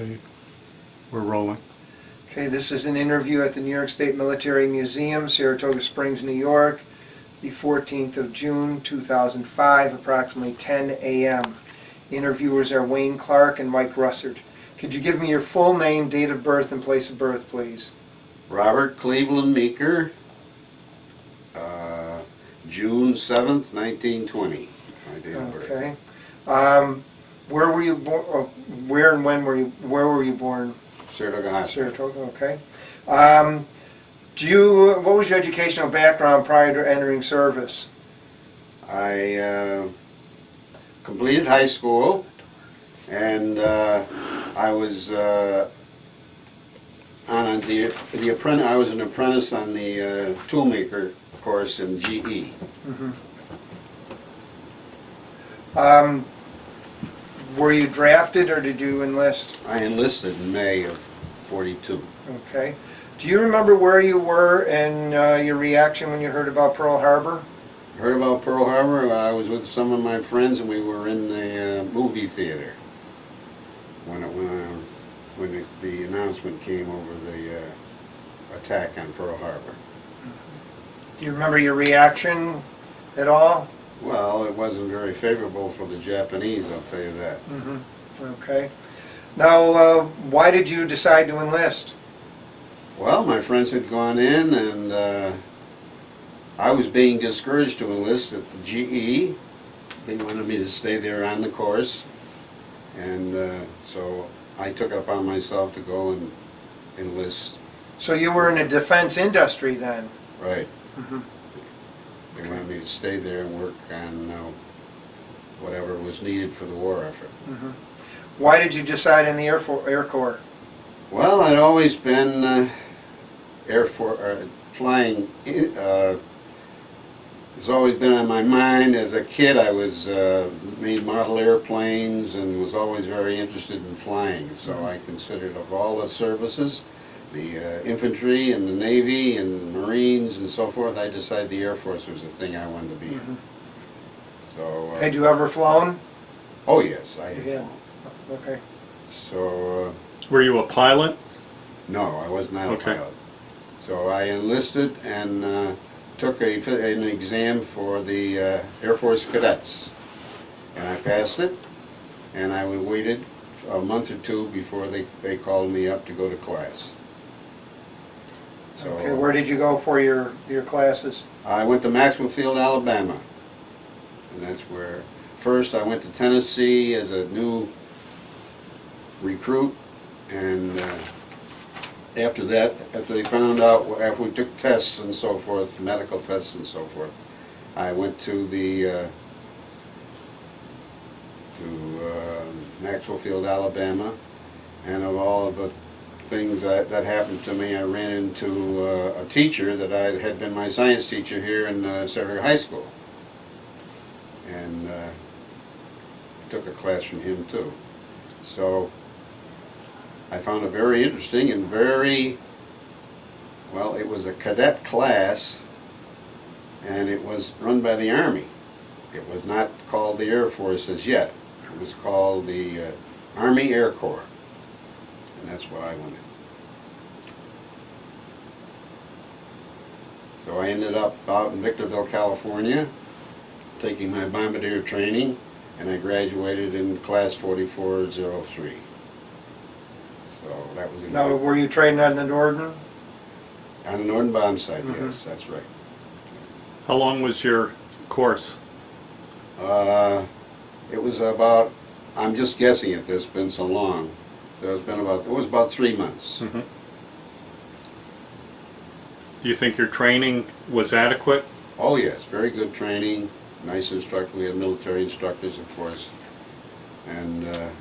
Okay, we're rolling. Okay, this is an interview at the New York State Military Museum, Saratoga Springs, New York, the 14th of June, 2005, approximately 10 a.m. Interviewers are Wayne Clark and Mike Russert. Could you give me your full name, date of birth, and place of birth, please? Robert Cleveland Meeker, June 7th, 1920. My date of birth. Okay. Where were you born? Where and when were you? Where were you born? Saratoga Hospital. Saratoga. Okay. What was your educational background prior to entering service? I completed high school, and I was on the apprentice. I was an apprentice on the toolmaker course in GE. Mm-hmm. Were you drafted or did you enlist? I enlisted in May of '42. Okay. Do you remember where you were and your reaction when you heard about Pearl Harbor? Heard about Pearl Harbor? I was with some of my friends, and we were in the movie theater when the announcement came over the attack on Pearl Harbor. Do you remember your reaction at all? Well, it wasn't very favorable for the Japanese, I'll tell you that. Mm-hmm. Okay. Now, why did you decide to enlist? Well, my friends had gone in, and I was being discouraged to enlist at the GE. They wanted me to stay there on the course, and so I took it upon myself to go and enlist. So you were in the defense industry then? Right. Mm-hmm. They wanted me to stay there and work on whatever was needed for the war effort. Mm-hmm. Why did you decide in the Air Corps? Well, I'd always been flying. It's always been on my mind. As a kid, I was made model airplanes and was always very interested in flying. So I considered, of all the services, the infantry and the Navy and Marines and so forth, I decided the Air Force was the thing I wanted to be in. Mm-hmm. So. Had you ever flown? Oh yes, I had. Yeah. Okay. So. Were you a pilot? No, I was not Okay. a pilot. So I enlisted and took an exam for the Air Force cadets, and I passed it. And I waited a month or two before they called me up to go to class. So Okay. Where did you go for your classes? I went to Maxwell Field, Alabama, and that's where. First, I went to Tennessee as a new recruit, and after that, after they found out, after we took tests and so forth, medical tests and so forth, I went to the Maxwell Field, Alabama, and of all of the things that happened to me, I ran into a teacher that I had been my science teacher here in Saratoga High School, and took a class from him too. So I found it very interesting and very, well, it was a cadet class, and it was run by the Army. It was not called the Air Force as yet. It was called the Army Air Corps, and that's what I went in. So I ended up out in Victorville, California, taking my Bombardier training, and I graduated in class 4403. So that was Now, were you training on the Norden? on the Northern Bomb site. Mm-hmm. Yes, that's right. How long was your course? It was about, I'm just guessing at this, been so long. It was about 3 months. Mm-hmm. Do you think your training was adequate? Oh yes, very good training, nice instructor. We had military instructors, of course, and it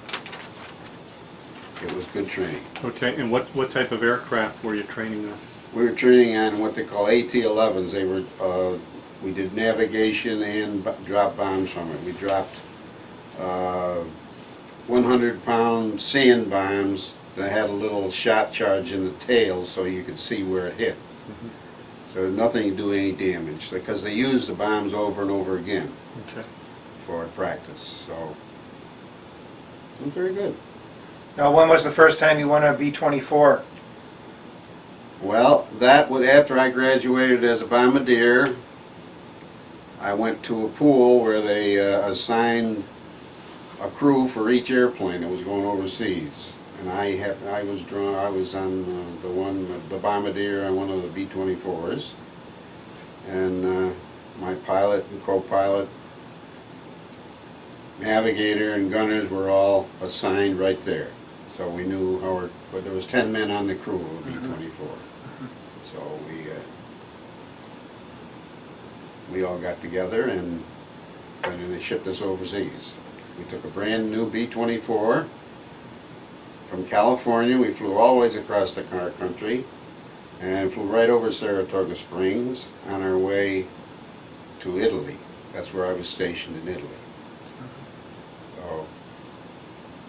was good training. Okay, and what type of aircraft were you training on? We were training on what they call AT-11s. They were, we did navigation and drop bombs from it. We dropped 100-pound sand bombs that had a little shot charge in the tail so you could see where it hit. Mm-hmm. So nothing to do any damage, because they use the bombs over and over again Okay. for practice. So it was very good. Now, when was the first time you went on a B-24? Well, that was after I graduated as a Bombardier. I went to a pool where they assigned a crew for each airplane that was going overseas, and I was on the Bombardier on one of the B-24s, and my pilot and co-pilot, navigator and gunners were all assigned right there. So we knew but there was 10 men on the crew of the B-24. So we all got together and then they shipped us overseas. We took a brand new B-24 from California. We flew all the ways across the country and flew right over Saratoga Springs on our way to Italy. That's where I was stationed in Italy. So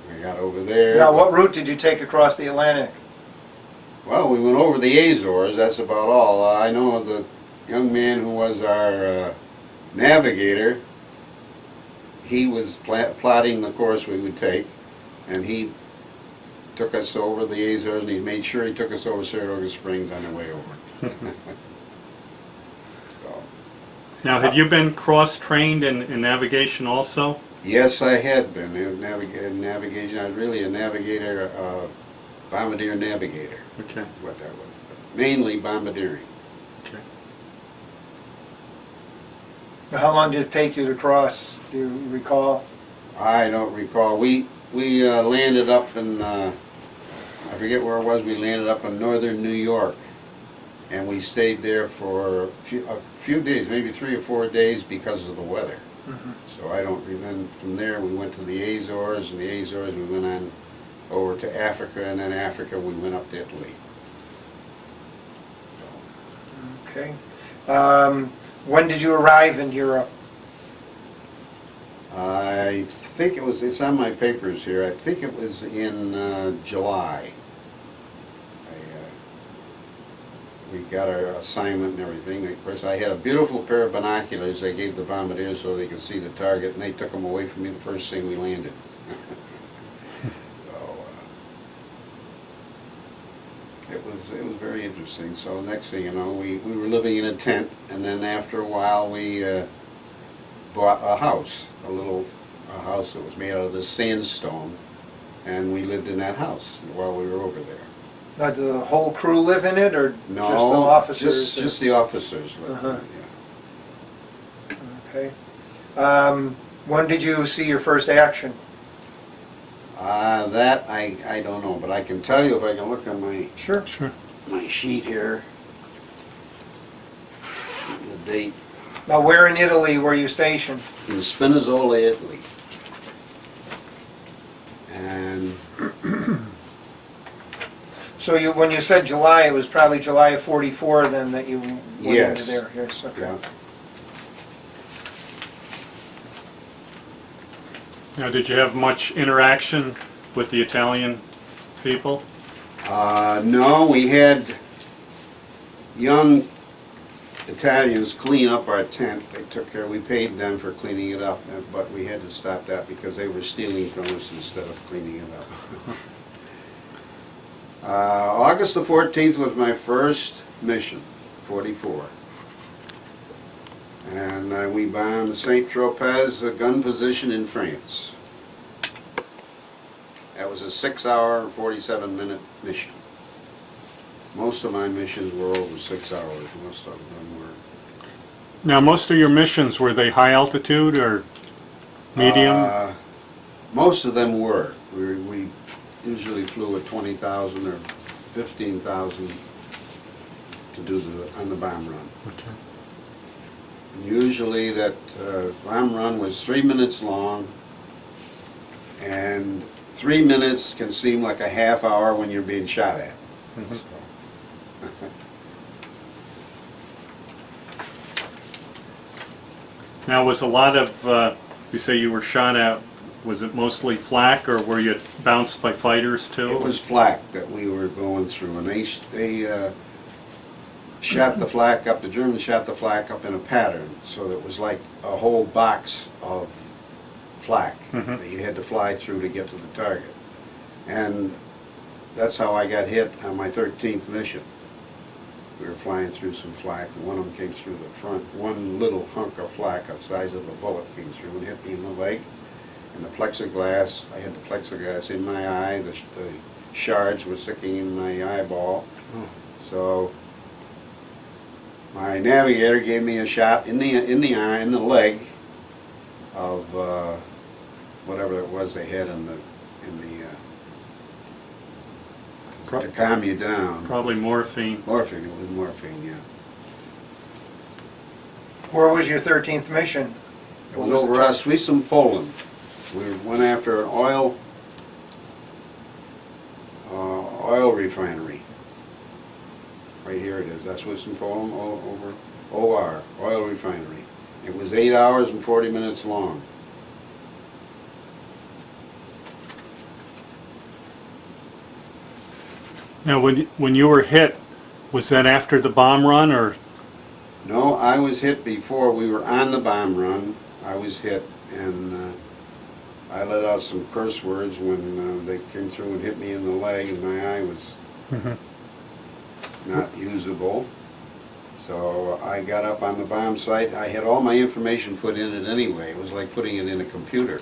we got over there. Now, what route did you take across the Atlantic? Well, we went over the Azores, that's about all. I know the young man who was our navigator, he was plotting the course we would take, and he took us over the Azores, and he made sure he took us over Saratoga Springs on the way over. So, Now, had you been cross-trained in navigation also? yes, I had been in navigation. I was really a navigator, Bombardier navigator, Okay. what that was. Mainly bombardiering. Okay. Now, how long did it take you to cross? Do you recall? I don't recall. We landed up in, I forget where it was, we landed up in northern New York. And we stayed there for a few days, maybe 3 or 4 days because of the weather. So I don't remember. From there we went to the Azores, and the Azores we went on over to Africa, and then Africa we went up to Italy. Okay. When did you arrive in Europe? I think it's on my papers here, I think it was in July. We got our assignment and everything. Of course, I had a beautiful pair of binoculars I gave the Bombardiers so they could see the target, and they took them away from me the first thing we landed. So, it was very interesting. So next thing you know, we were living in a tent, and then after a while we bought a house, a house that was made out of this sandstone, and we lived in that house while we were over there. Now, did the whole crew live in it, or No, just the officers? just the officers lived in it, yeah. Okay. When did you see your first action? That I don't know, but I can tell you if I can look on Sure. Sure. my sheet here, the date. Now, where in Italy were you stationed? In Spinazzola, Italy. And So when you said July, it was probably July of '44 then that you went Yes. into there. Yes. Okay. yeah, Now, did you have much interaction with the Italian people? no, we had young Italians clean up our tent. They took care. We paid them for cleaning it up, but we had to stop that because they were stealing from us instead of cleaning it up. August the 14th was my first mission, 44. And we bombed St. Tropez, a gun position in France. That was a 6-hour, 47-minute mission. Most of my missions were over 6 hours. Most of them were. Now, most of your missions, were they high altitude or medium? Most of them were. We usually flew at 20,000 or 15,000 to do on the bomb run. Okay. Usually that bomb run was 3 minutes long, and 3 minutes can seem like a half hour when you're being shot at. Mhm. Now, was a lot of, you say you were shot at, was it mostly flak, or were you bounced by fighters too? It was flak that we were going through, and they shot the flak up, the Germans shot the flak up in a pattern, so that it was like a whole box of flak that you had to fly through to get to the target. And that's how I got hit on my 13th mission. We were flying through some flak, and one of them came through the front. One little hunk of flak, the size of a bullet, came through and hit me in the leg. And the plexiglass, I had the plexiglass in my eye, the shards were sticking in my eyeball. So my navigator gave me a shot in the eye, in the leg, of whatever it was they had in the to calm you down. Probably morphine. Morphine, it was morphine, yeah. Where was your 13th mission? It was over Sweden, Poland. We went after an oil refinery. Right here it is. That's Sweden, Poland, over OR, oil refinery. It was 8 hours and 40 minutes long. Now, when you were hit, was that after the bomb run, or? No, I was hit before we were on the bomb run. I was hit, and I let out some curse words when they came through and hit me in the leg, and my eye was not usable. So I got up on the bomb site. I had all my information put in it anyway. It was like putting it in a computer.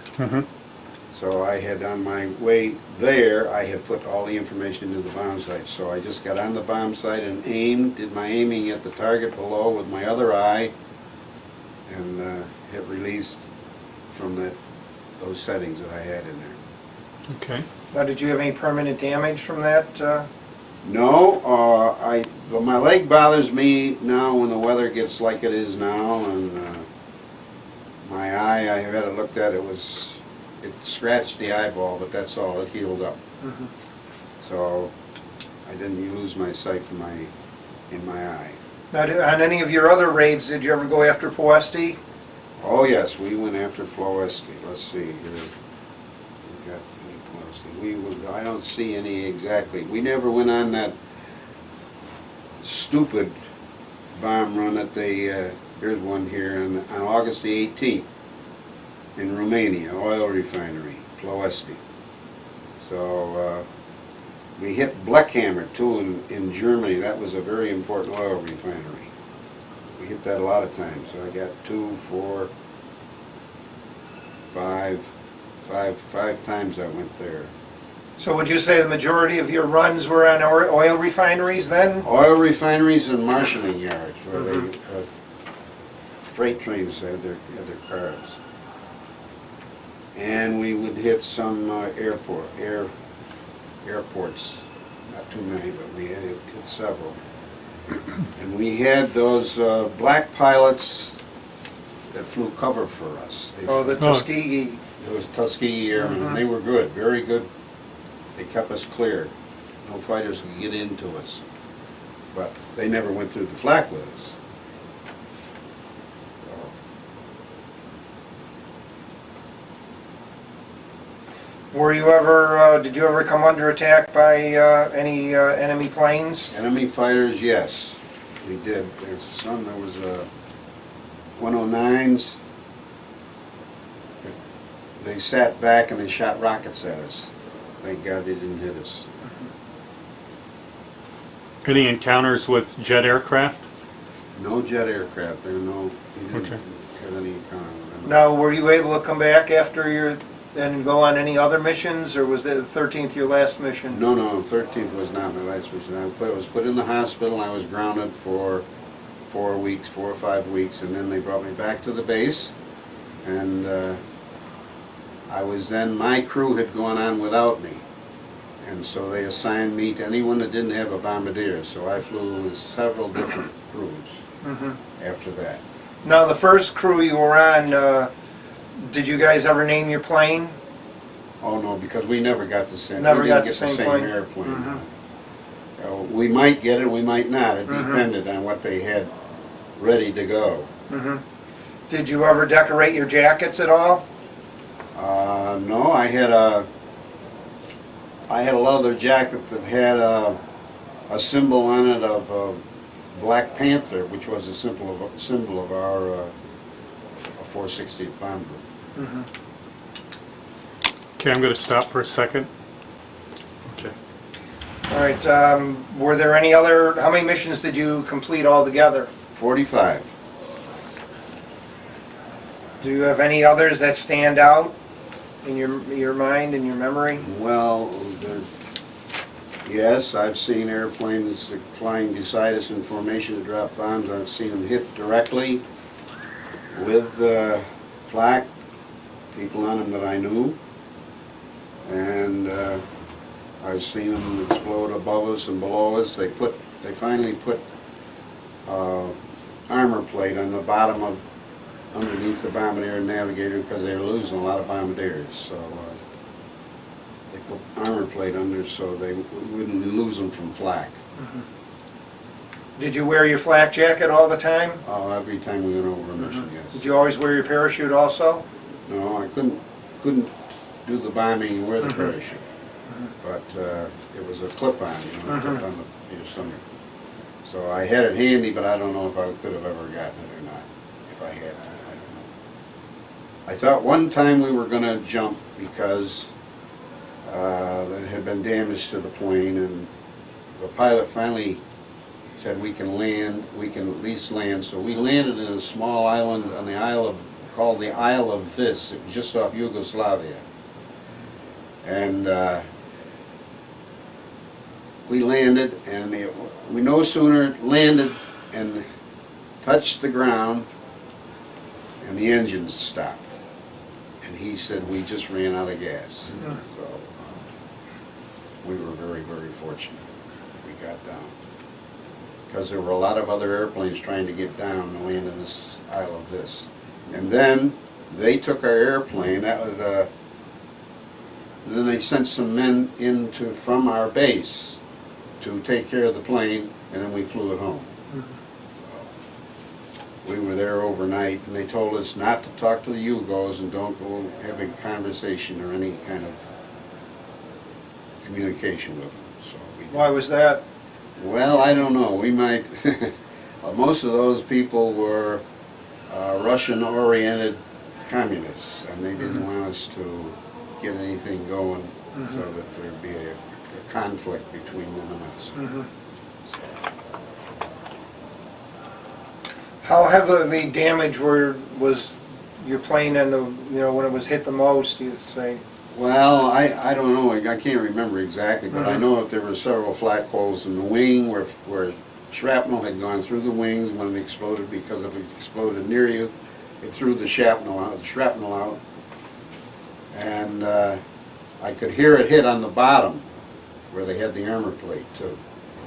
So I had, on my way there, I had put all the information into the bomb site. So I just got on the bomb site and aimed, did my aiming at the target below with my other eye, and hit release from those settings that I had in there. Okay. Now, did you have any permanent damage from that? No, my leg bothers me now when the weather gets like it is now, and my eye, I had it looked at, it scratched the eyeball, but that's all, it healed up. So I didn't lose my sight in my eye. Now, on any of your other raids, did you ever go after Poesti? Oh yes, we went after Ploesti. Let's see here. We got Ploesti. I don't see any exactly. We never went on that stupid bomb run that here's one here on August the 18th in Romania, oil refinery, Ploesti. So we hit Bleckhammer too in Germany. That was a very important oil refinery. We hit that a lot of times. So I got 2, 4, 5 times I went there. So would you say the majority of your runs were on oil refineries then? Oil refineries and marshalling yards, where they freight trains had their cars. And we would hit some airports. Not too many, but we had hit several. And we had those black pilots that flew cover for us. The Tuskegee. Those Tuskegee Airmen. They were good, very good. They kept us clear. No fighters could get into us. But they never went through the flak with us. Were you ever, did you ever come under attack by any enemy planes? Enemy fighters, yes, we did. There was 109s. They sat back and they shot rockets at us. Thank God they didn't hit us. Any encounters with jet aircraft? No jet aircraft. There were no. We didn't Okay. have any encounter with them. Now, were you able to come back after and go on any other missions, or was the 13th your last mission? No, 13th was not my last mission. I was put in the hospital. I was grounded for 4 or 5 weeks, and then they brought me back to the base. And I was then, my crew had gone on without me. And so they assigned me to anyone that didn't have a Bombardier. So I flew with several different crews after that. Now, the first crew you were on, did you guys ever name your plane? Oh no, because we never got the same. Never we got didn't the get same the same plane? airplane. We might get it, we might not. It depended on what they had ready to go. Did you ever decorate your jackets at all? No, I had a leather jacket that had a symbol on it of a Black Panther, which was a symbol of our 460th Bomber. Okay, I'm going to stop for a second. All right, were there any other, how many missions did you complete altogether? 45. Do you have any others that stand out in your mind, in your memory? Well, yes, I've seen airplanes flying beside us in formation to drop bombs. I've seen them hit directly with flak, people on them that I knew. And I've seen them explode above us and below us. They finally put armor plate on the bottom of underneath the Bombardier and Navigator because they were losing a lot of Bombardiers. So they put armor plate under so they wouldn't lose them from flak. Did you wear your flak jacket all the time? Every time we went over a mission, yes. Did you always wear your parachute also? No, I couldn't do the bombing and wear the parachute. But it was a clip-on, clipped on your stomach. So I had it handy, but I don't know if I could have ever gotten it or not. If I had it, I don't know. I thought one time we were going to jump because there had been damage to the plane, and the pilot finally said we can land, we can at least land. So we landed in a small island on the called the Isle of Vis. It was just off Yugoslavia. And we landed, and we no sooner landed and touched the ground, and the engines stopped. And he said we just ran out of gas. So we were very, very fortunate we got down. Because there were a lot of other airplanes trying to get down and land in this Isle of Vis. And then they took our airplane. That was then they sent some men from our base to take care of the plane, and then we flew it home. So we were there overnight, and they told us not to talk to the Yugos and don't go have a conversation or any kind of communication with them. So Why was that? well, I don't know. We might. Most of those people were Russian-oriented communists, and they didn't want us to get anything going so that there'd be a conflict between them and us. How heavily damaged was your plane and when it was hit the most, you say? Well, I don't know. I can't remember exactly, but I know that there were several flak holes in the wing where shrapnel had gone through the wings when it exploded, because if it exploded near you, it threw the shrapnel out. And I could hear it hit on the bottom where they had the armor plate too.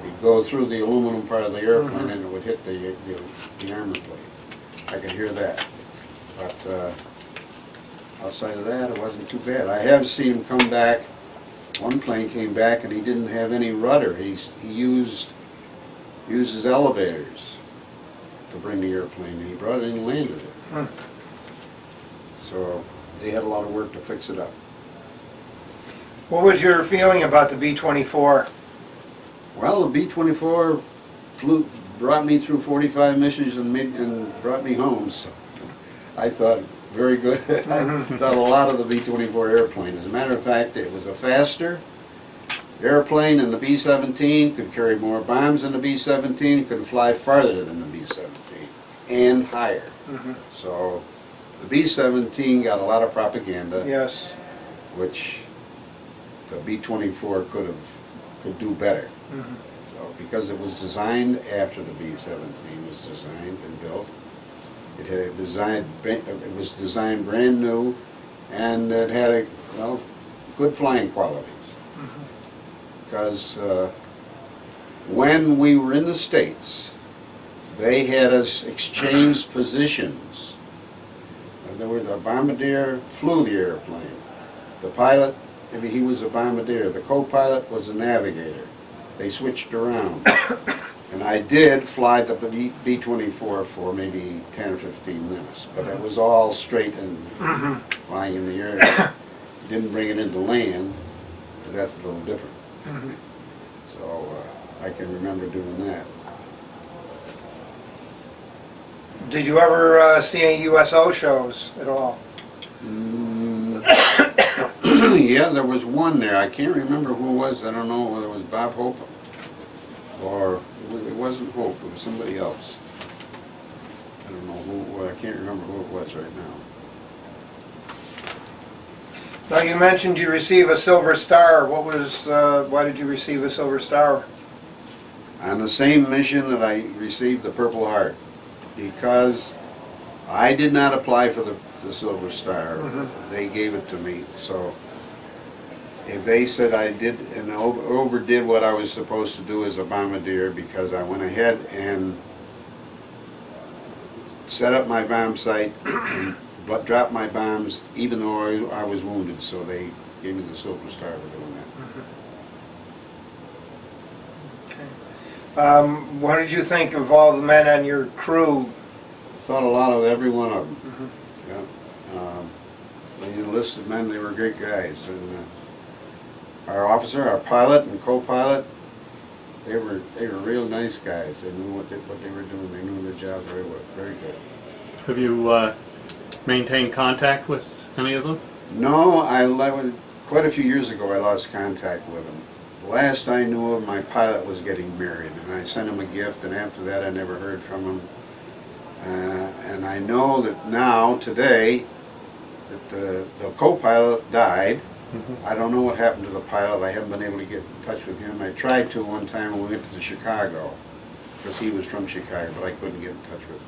It'd go through the aluminum part of the airplane and it would hit the armor plate. I could hear that. But outside of that, it wasn't too bad. I have seen him come back. One plane came back and he didn't have any rudder. He used his elevators to bring the airplane, and he brought it in and landed it. So they had a lot of work to fix it up. What was your feeling about the B-24? Well, the B-24 brought me through 45 missions and brought me home. So I thought very good. I thought a lot of the B-24 airplane. As a matter of fact, it was a faster airplane than the B-17, could carry more bombs than the B-17, could fly farther than the B-17, and higher. So the B-17 got a lot of propaganda, Yes. which the B-24 could do better. So because it was designed after the B-17 was designed and built, it was designed brand new, and it had good flying qualities. Because when we were in the States, they had us exchange positions. The Bombardier flew the airplane. The pilot, he was a Bombardier. The co-pilot was a Navigator. They switched around. And I did fly the B-24 for maybe 10 or 15 minutes, but it was all straight and flying in the air. Didn't bring it into land, but that's a little different. So I can remember doing that. Did you ever see any USO shows at all? Yeah, there was one there. I can't remember who it was. I don't know whether it was Bob Hope or it wasn't Hope. It was somebody else. I don't know who. I can't remember who it was right now. Now, you mentioned you received a Silver Star. What was, why did you receive a Silver Star? On the same mission that I received the Purple Heart, because I did not apply for the Silver Star. They gave it to me. So if they said I did and overdid what I was supposed to do as a bombardier, because I went ahead and set up my bomb site and dropped my bombs even though I was wounded, so they gave me the Silver Star for doing that. What did you think of all the men on your crew? Thought a lot of every one of them. Yeah. The enlisted men, they were great guys. And our officer, our pilot and co-pilot, they were real nice guys. They knew what they were doing. They knew their job very well, very good. Have you maintained contact with any of them? No, quite a few years ago I lost contact with them. The last I knew of, my pilot was getting married, and I sent him a gift, and after that I never heard from him. And I know that now, today, that the co-pilot died. I don't know what happened to the pilot. I haven't been able to get in touch with him. I tried to one time when we went to Chicago, because he was from Chicago, but I couldn't get in touch with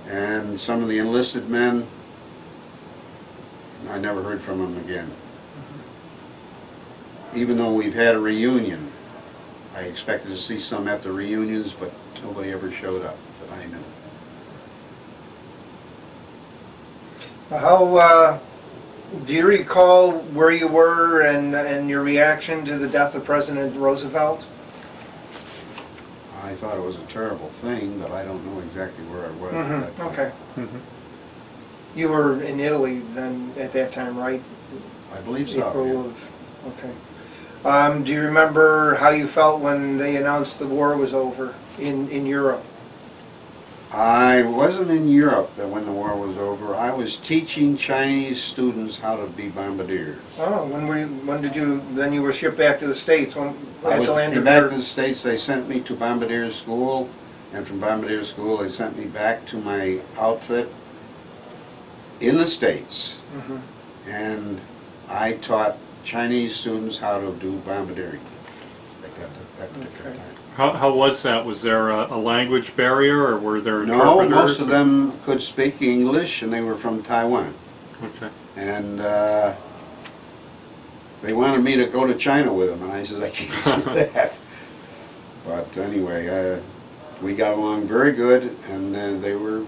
him. And some of the enlisted men, I never heard from them again. Even though we've had a reunion, I expected to see some at the reunions, but nobody ever showed up that I knew. How, do you recall where you were and your reaction to the death of President Roosevelt? I thought it was a terrible thing, but I don't know exactly where I was at that time. Okay. You were in Italy then at that time, right? I believe so. April Yeah. of, okay. Do you remember how you felt when they announced the war was over in Europe? I wasn't in Europe when the war was over. I was teaching Chinese students how to be bombardiers. Oh, when did you, then you were shipped back to the States, I at was the land of back your... to the States. They sent me to Bombardier School, and from Bombardier School they sent me back to my outfit in the States. And I taught Chinese students how to do bombardiering at that particular time. How was that? Was there a language barrier, or were there No, interpreters? most of them could speak English, and they were from Taiwan. Okay. And they wanted me to go to China with them, and I said I can't do that. But anyway, we got along very good, and they were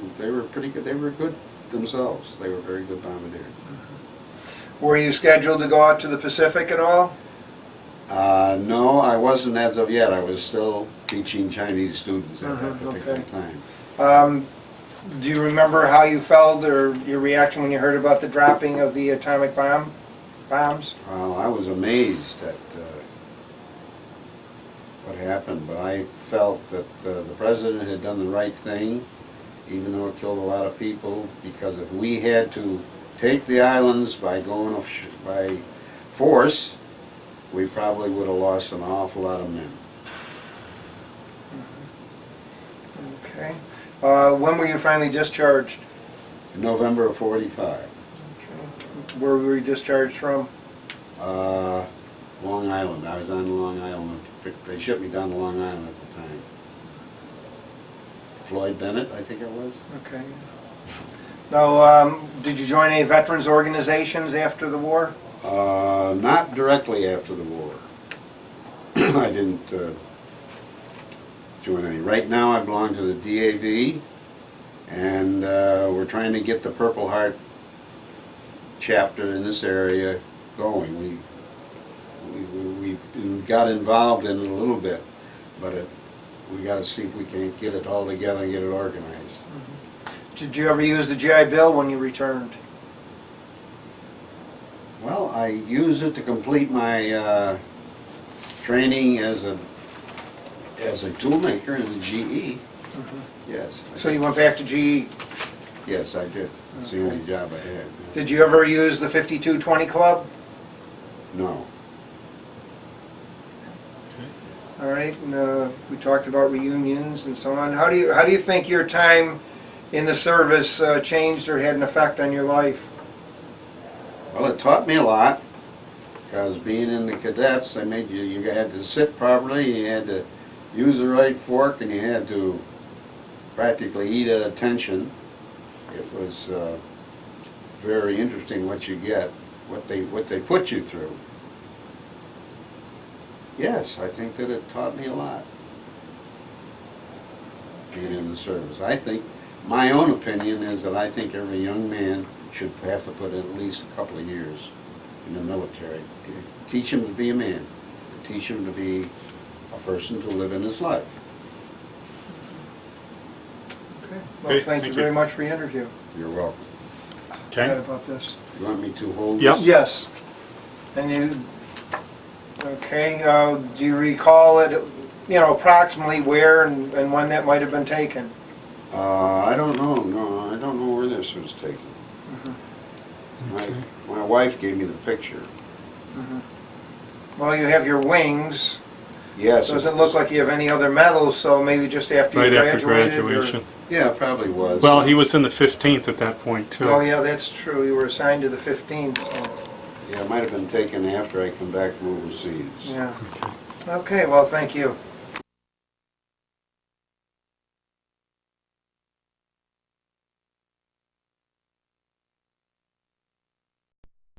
pretty good. They were good themselves. They were very good bombardiers. Were you scheduled to go out to the Pacific at all? No, I wasn't as of yet. I was still teaching Chinese students at that particular time. Do you remember how you felt or your reaction when you heard about the dropping of the atomic bombs? Well, I was amazed at what happened, but I felt that the president had done the right thing, even though it killed a lot of people, because if we had to take the islands by going by force, we probably would have lost an awful lot of men. Okay. When were you finally discharged? In November of '45. Okay. Where were you discharged from? Long Island. I was on Long Island. They shipped me down to Long Island at the time. Floyd Bennett, I think it was. Okay. Now, did you join any veterans organizations after the war? Not directly after the war. I didn't join any. Right now I belong to the DAV, and we're trying to get the Purple Heart chapter in this area going. We got involved in it a little bit, but we got to see if we can get it all together and get it organized. Did you ever use the GI Bill when you returned? Well, I used it to complete my training as a toolmaker in the GE. Yes. So you went back to GE? Yes, I did. It's the only job I had. Did you ever use the 5220 Club? No. All right, and we talked about reunions and so on. How do you think your time in the service changed or had an effect on your life? Well, it taught me a lot, because being in the cadets, they made you had to sit properly, you had to use the right fork, and you had to practically eat at attention. It was very interesting what you get, what they put you through. Yes, I think that it taught me a lot, being in the service. I think, my own opinion is that I think every young man should have to put in at least a couple of years in the military. Teach him to be a man, teach him to be a person to live in his life. Okay. Well, Okay, thank you very much for the interview. You're welcome. Forgot Okay. about this. You want me to hold Yep. this? Yes. And you, okay, do you recall it, approximately where and when that might have been taken? I don't know. No, I don't know where this was taken. My wife gave me the picture. Well, you have your wings. Yes. Doesn't look like you have any other medals, so maybe just after you Right after graduated? or- graduation. Yeah, it probably was. Well, he was in the 15th at that point, too. Oh, yeah, that's true. You were assigned to the 15th, so, Yeah, it might have been taken after I come back from overseas. yeah. Okay, well, thank you.